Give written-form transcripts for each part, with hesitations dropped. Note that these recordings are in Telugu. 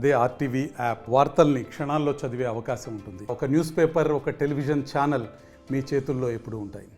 అదే ఆర్టీవీ యాప్ వార్తల్ని క్షణాల్లో చదివే అవకాశం ఉంటుంది. ఒక న్యూస్ పేపర్, ఒక టెలివిజన్ ఛానల్ మీ చేతుల్లో ఎప్పుడూ ఉంటాయి.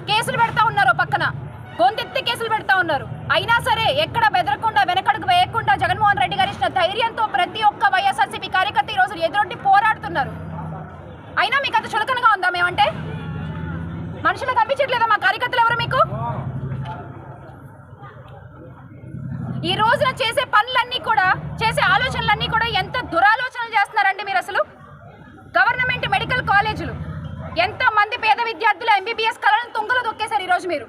కేసులు పెడతా ఉన్నారు, పక్కన గొంతెత్తి కేసులు పెడతా ఉన్నారు. అయినా సరే ఎక్కడ బెదరకుండా వెనకడుగు వేయకుండా జగన్మోహన్ రెడ్డి గారు ఇచ్చిన ధైర్యంతో ప్రతి ఒక్క వైఎస్ఆర్సీపీ కార్యకర్త ఈ రోజు ఎదురొడ్డి పోరాడుతున్నారు. అయినా మీకు అంత చులకనగా ఉందా? మేమంటే మనుషులు కనిపించట్లేదా? మా కార్యకర్తలు ఎవరు? మీకు ఈ రోజున చేసే పనులన్నీ కూడా, చేసే ఆలోచనలన్నీ కూడా ఎంత దురాలోచనలు చేస్తున్నారండి మీరు. అసలు గవర్నమెంట్ మెడికల్ కాలేజీలు, ఎంతమంది పేద విద్యార్థులు ఎంబీబీఎస్ కళలను తుంగలో దొక్కేశారు. ఈరోజు మీరు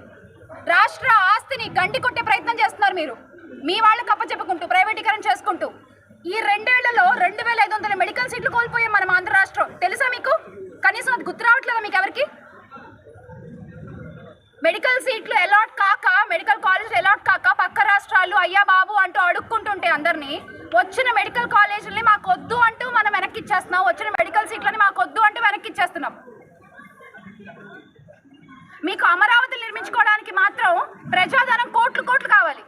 రాష్ట్ర ఆస్తిని గండి కొట్టే ప్రయత్నం చేస్తున్నారు. మీరు మీ వాళ్ళు కప్పచెప్పుకుంటూ ప్రైవేటీకరణ చేసుకుంటూ ఈ 2 ఏళ్లలో 2500 మెడికల్ సీట్లు కోల్పోయాం మనం ఆంధ్ర రాష్ట్రం. తెలుసా మీకు? కనీసం అది గుర్తు రావట్లేదా మీకు ఎవరికి? మెడికల్ సీట్లు అలాట్ కాక, మెడికల్ కాలేజీలు అలాట్ కాక పక్క రాష్ట్రాలు అయ్యా బాబు అంటూ అడుక్కుంటుంటే అందరినీ, వచ్చిన మెడికల్ కాలేజీలని మాకు వద్దు అంటూ మనం వెనక్కి ఇచ్చేస్తున్నాం. వచ్చిన మెడికల్ సీట్లని మాకు వద్దు అంటూ వెనక్కి ఇచ్చేస్తున్నాం. మీకు అమరావతి నిర్మించుకోవడానికి మాత్రం ప్రజాధనం కోట్లు కోట్లు కావాలి.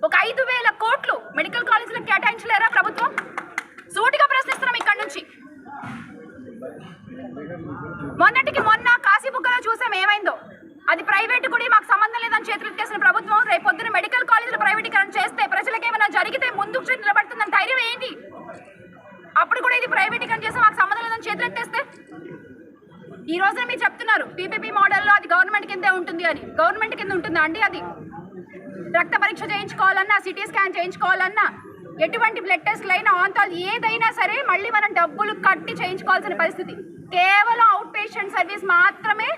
ఒక 5000 కోట్లు మెడికల్ కాలేజీలకు కేటాయించలేరా ప్రభుత్వం? సూటిగా ప్రశ్నిస్తున్నాం ఇక్కడి నుంచి. మొన్నటికి మొన్న కాశీబుగ్గలో చూసాం ఏమైందో. అది ప్రైవేట్ గుడి, మాకు సంబంధం లేదని చేతులెత్తేసిన ప్రభుత్వం రేపు పొద్దున మెడికల్ కాలేజీలు ప్రైవేటీకరణ చేస్తే ప్రజలకు ఏమైనా జరిగితే ముందుకు నిలబడుతుందని ధైర్యం ఏంటి? అప్పుడు కూడా ఇది ప్రైవేటీకరణ చేస్తే మాకు సంబంధం లేదని చేతులెత్తేస్తే ఈ రోజున మీరు చెప్తున్నారు పీపీపీ మోడల్లో అది గవర్నమెంట్ కిందే ఉంటుంది అని. గవర్నమెంట్ కింద ఉంటుందా అండి? అది రక్త పరీక్ష చేయించుకోవాలన్నా, సిటీ స్కాన్ చేయించుకోవాలన్నా, ఎటువంటి బ్లడ్ టెస్ట్లు అయినా, ఆంతాలు ఏదైనా సరే మళ్ళీ మనం డబ్బులు కట్టి చేయించుకోవాల్సిన పరిస్థితి. కేవలం అవుట్ పేషెంట్ సర్వీస్ మాత్రమే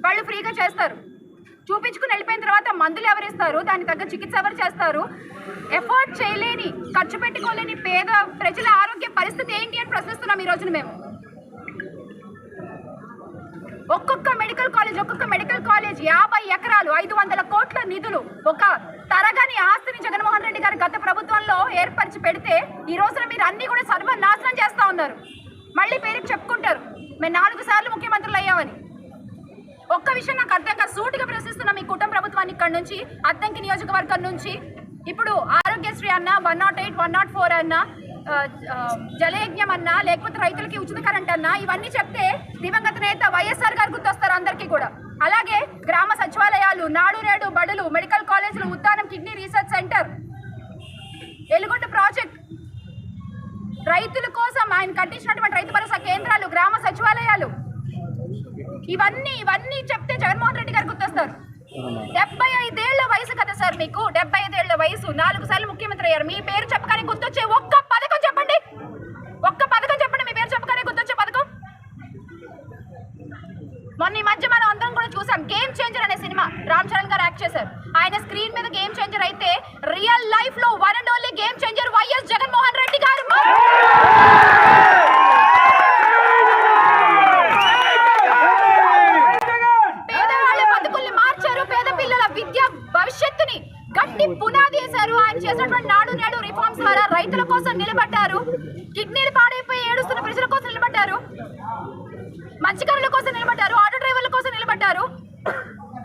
వాళ్ళు ఫ్రీగా చేస్తారు. చూపించుకుని వెళ్ళిపోయిన తర్వాత మందులు ఎవరిస్తారు, దానికి తగ్గ చికిత్స ఎవరు చేస్తారు? ఎఫర్ట్ చేయలేని, ఖర్చు పెట్టుకోలేని పేద ప్రజల ఆరోగ్య పరిస్థితి ఏంటి అని ప్రశ్నిస్తున్నాం ఈ రోజున మేము. ఒక్కొక్క మెడికల్ కాలేజ్ 50 ఎకరాలు 500 కోట్ల నిధులు, ఒక తరగని ఆస్తిని జగన్మోహన్ రెడ్డి గారు గత ప్రభుత్వంలో ఏర్పరిచి పెడితే ఈ రోజున మీరు అన్ని కూడా సర్వనాశనం చేస్తూ ఉన్నారు. మళ్ళీ పేరుకి చెప్పుకుంటారు మేము 4 సార్లు ముఖ్యమంత్రులు అయ్యామని. ఒక్క విషయం నాకు అర్థం కాదు. సూటిగా ప్రశ్నిస్తున్నాం ఈ కూటమి ప్రభుత్వాన్ని. ఇక్కడ నుంచి అద్దంకి నియోజకవర్గం నుంచి ఇప్పుడు ఆరోగ్యశ్రీ అన్నా, 108, 104 అన్నా, జలయజ్ఞం అన్నా, లేకపోతే రైతులకి ఉచిత కరెంట్ అన్నా, ఇవన్నీ చెప్తే దివంగత నేత వైఎస్ఆర్ గారు గుర్తొస్తారు అందరికీ కూడా. అలాగే గ్రామ సచివాలయాలు, నాడు నేడు బడులు, మెడికల్ కాలేజీలు, Uddanam kidney research centre, Elugonda project, రైతుల కోసం ఆయన కట్టించినటువంటి రైతు భరోసా కేంద్రాలు, గ్రామ సచివాలయాలు, ఇవన్నీ చెప్తే జగన్మోహన్ రెడ్డి గారు గుర్తొస్తారు. 75 ఏళ్ల వయసు కదా సార్ మీకు? 75 ఏళ్ల వయసు, 4 సార్లు ముఖ్యమంత్రి అయ్యారు. మీ పేరు చెప్పగానే గుర్తొచ్చే ఒక్క పథకం చెప్పండి. ఒక్క పథకం చెప్పండి, మీ పేరు చెప్పగానే గుర్తొచ్చే పథకం. మొన్న ఈ మధ్య మనం అందరం కూడా చూసాం గేమ్ చేంజర్ అనే సినిమా, రామ్ చరణ్ గారు యాక్ట్ చేశారు. ఆయన స్క్రీన్ మీద గేమ్ చేంజర్ అయితే రియల్ లైఫ్ లో one and only game changer YS Jaganmohan Reddy గారు. పేదవాళ్ళ బతుకుల్ని మార్చారు, పేద పిల్లల విద్యా భవిష్యత్తుని గట్టి పునాది వేశారు. ఆయన చేసినటువంటి నాడు నేడు రిఫార్మ్స్ ద్వారా రైతుల కోసం నిలబడ్డారు, కిడ్నీలు పాడైపోయి ఏడుస్తున్న ప్రజల కోసం నిలబడ్డారు, మత్స్యకారుల కోసం నిలబడ్డారు, ఆటో డ్రైవర్ల కోసం నిలబడ్డారు,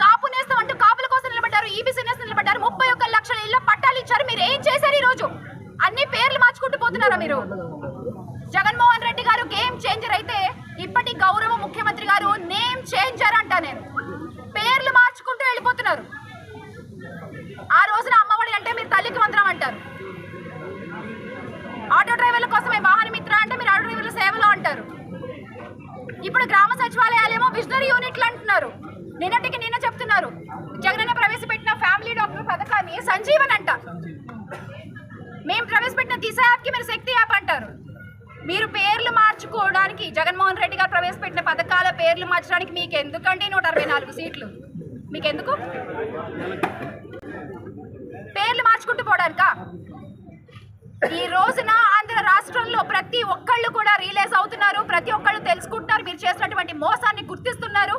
కాపు నేస్తం అంటూ కాపుల కోసం నిలబడ్డారు, ఈబీసీ నేస్తం నిలబడ్డారు, 31 లక్షల ఇళ్ల పట్టాలు ఇచ్చారు. మీరు ఏం చేశారు? ఈ రోజు అన్ని పేర్లు మార్చుకుంటూ పోతున్నారా మీరు? జగన్మోహన్ రెడ్డి గారు గేమ్ చేంజర్ అయితే ఇప్పటి గౌరవ ముఖ్యమంత్రి గారు నేమ్ చేంజర్ అంటా. నేను పేర్లు మార్చుకుంటూ వెళ్ళిపోతున్నారు. ఆ రోజున అమ్మఒడి అంటే మీరు తల్లికి వందనం అంటారు, ఆటో డ్రైవర్ల కోసమే వాహన మిత్ర అంటే మీరు ఆటో డ్రైవర్ల సేవలో అంటారు. ఇప్పుడు గ్రామ సచివాలయాలేమో విజనరీ యూనిట్లు అంటున్నారు. నిన్న చెప్తున్నారు జగనన్న ప్రవేశపెట్టిన ఫ్యామిలీ డాక్టర్ పథకాన్ని సంజీవన్ అంట. మేము ప్రవేశపెట్టిన దిశ యాప్కి మీరు శక్తి యాప్ అంటారు. మీరు పేర్లు మార్చుకోవడానికి, జగన్మోహన్ రెడ్డి గారు ప్రవేశపెట్టిన పథకాల పేర్లు మార్చడానికి మీకు ఎందుకండి 164 సీట్లు? మీకెందుకు? పేర్లు మార్చుకుంటూ పోవడానికా? ఈ రోజున ఆంధ్ర రాష్ట్రంలో ప్రతి ఒక్కళ్ళు కూడా రియలైజ్ అవుతున్నారు, ప్రతి ఒక్కళ్ళు తెలుసుకుంటున్నారు, మీరు చేసినటువంటి మోసాన్ని గుర్తిస్తున్నారు.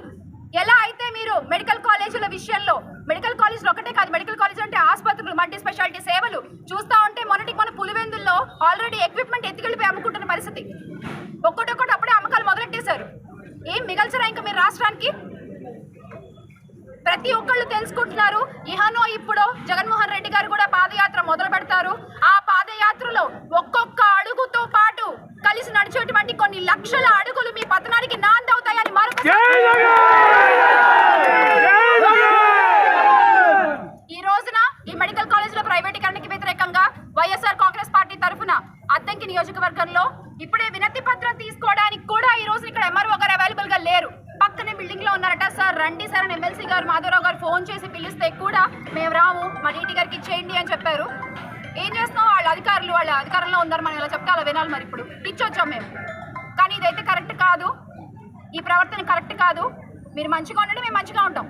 ఎలా అయితే మీరు మెడికల్ కాలేజీల విషయంలో, మెడికల్ కాలేజీలు ఒకటే కాదు, మెడికల్ కాలేజీలు అంటే ఆసుపత్రులు, మల్టీ స్పెషాలిటీ సేవలు చూస్తూ ఉంటే మొన్నటికి మన పులివెందుల్లో ఆల్రెడీ ఎక్విప్మెంట్ ఎత్తుకెళ్ళిపోయి అమ్ముకుంటున్న పరిస్థితి. ఒక్కొక్కటి అప్పుడే అమ్మకాలు మొదలెట్టేశారు. ఏం మిగల్చరా ఇంకా మీరు రాష్ట్రానికి? ప్రతి ఒక్కళ్ళు తెలుసుకుంటున్నారు. ఇహనో ఇప్పుడు జగన్మోహన్ రెడ్డి గారు కూడా పాదయాత్ర మొదలు పెడతారు. ఆ పాదయాత్రలో ఒక్కొక్క అడుగుతో పాటు కలిసి నడిచేటువంటి కొన్ని లక్షల అడుగులు మీ పతనానికి నాందవుతాయని ఈ రోజున ఈ మెడికల్ కాలేజీలో ప్రైవేటీకరణకి వ్యతిరేకంగా వైఎస్ఆర్ కాంగ్రెస్ పార్టీ తరఫున అద్దంకి నియోజకవర్గంలో ఇప్పుడే వినతి పత్రం తీసుకోవడానికి కూడా ఈ రోజు ఇక్కడ ఎంఆర్ఓ గారు అవైలబుల్ గా లేరు. పక్కనే బిల్డింగ్ లో ఉన్నారట. సార్ రండి సార్ అని ఎమ్మెల్సీ గారు మాధవరావు గారు ఫోన్ చేసి పిలిస్తే కూడా మేము రాము, మా డీటీ గారికి ఇచ్చేయండి అని చెప్పారు. ఏం చేస్తున్నాం? వాళ్ళ అధికారంలో ఉన్నారు, మనం ఇలా చెప్తే అలా వినాలి. మరి ఇప్పుడు ఇచ్చొచ్చాం మేము, కానీ ఇదైతే కరెక్ట్ కాదు, ఈ ప్రవర్తన కరెక్ట్ కాదు. మీరు మంచిగా ఉండండి, మేము మంచిగా ఉంటాం.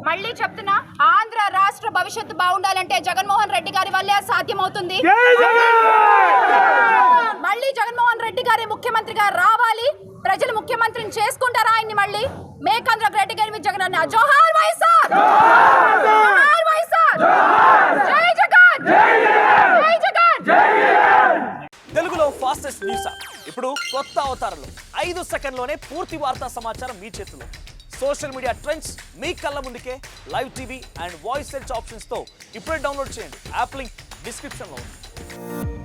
మళ్ళీ చెప్తున్నా, ఆంధ్ర రాష్ట్ర భవిష్యత్తు బాగుండాలంటే జగన్మోహన్ రెడ్డి గారి వల్లే సాధ్యమవుతుంది. మళ్ళీ జగన్మోహన్ రెడ్డి గారి ముఖ్యమంత్రిగా రావాలి. ప్రజలు ముఖ్యమంత్రిని చేసుకుంటారా ఆయన్ని? మళ్ళీ make Andhra great again with Jagan అన్న. జోహార్ వైఎస్ఆర్, జోహార్ వైఎస్ఆర్, జై జగన్, జై జగన్. తెలుగులో ఫాస్టెస్ట్ న్యూస్ ఇప్పుడు కొత్త అవతారంలో 5 సెకండ్లోనే పూర్తి వార్తా సమాచారం మీ చేతిలో. సోషల్ మీడియా ట్రెండ్స్ మీ కళ్ళ ముందుకే live TV and voice search ఆప్షన్స్తో ఇప్పుడే డౌన్లోడ్ చేయండి. యాప్ లింక్ డిస్క్రిప్షన్లో ఉంది.